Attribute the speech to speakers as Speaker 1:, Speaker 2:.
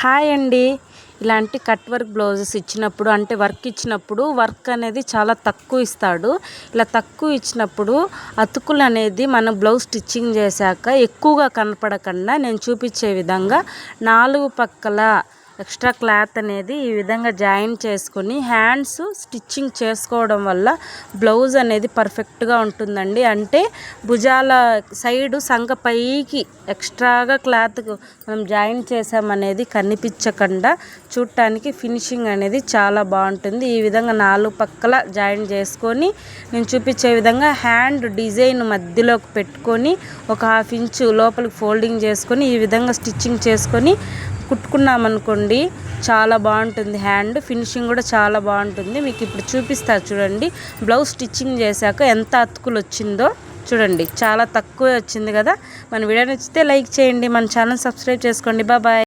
Speaker 1: Hi అండి. ఇలాంటి cut work blouses ఇచ్చినప్పుడు అంటే వర్క్ అనేది చాలా తక్కువ ఇస్తాడు. ఇలా తక్కువ ఇచ్చినప్పుడు అతుకులు అనేది మనం బ్లౌజ్ స్టిచ్చింగ్ చేశాక ఎక్కువగా కనపడకుండా నేను చూపించే విధంగా 4 పక్కల ఎక్స్ట్రా క్లాత్ అనేది ఈ విధంగా జాయిన్ చేసుకొని హ్యాండ్స్ స్టిచ్చింగ్ చేసుకోవడం వల్ల బ్లౌజ్ అనేది పర్ఫెక్ట్గా ఉంటుందండి. అంటే భుజాల సైడు సంక పైకి ఎక్స్ట్రాగా క్లాత్ మనం జాయిన్ చేసామనేది కనిపించకుండా చూడటానికి ఫినిషింగ్ అనేది చాలా బాగుంటుంది. ఈ విధంగా 4 పక్కల జాయిన్ చేసుకొని నేను చూపించే విధంగా హ్యాండ్ డిజైన్ మధ్యలోకి పెట్టుకొని ఒక 1/2 ఇంచు లోపలికి ఫోల్డింగ్ చేసుకొని ఈ విధంగా స్టిచ్చింగ్ చేసుకొని కుట్టుకున్నామనుకోండి చాలా బాగుంటుంది. హ్యాండ్ ఫినిషింగ్ కూడా చాలా బాగుంటుంది. మీకు ఇప్పుడు చూపిస్తా చూడండి. బ్లౌజ్ స్టిచ్చింగ్ చేశాక ఎంత అతుకులు వచ్చిందో చూడండి. చాలా తక్కువే వచ్చింది కదా. మన వీడియో నచ్చితే లైక్ చేయండి, మన ఛానల్ సబ్స్క్రైబ్ చేసుకోండి. బాయ్.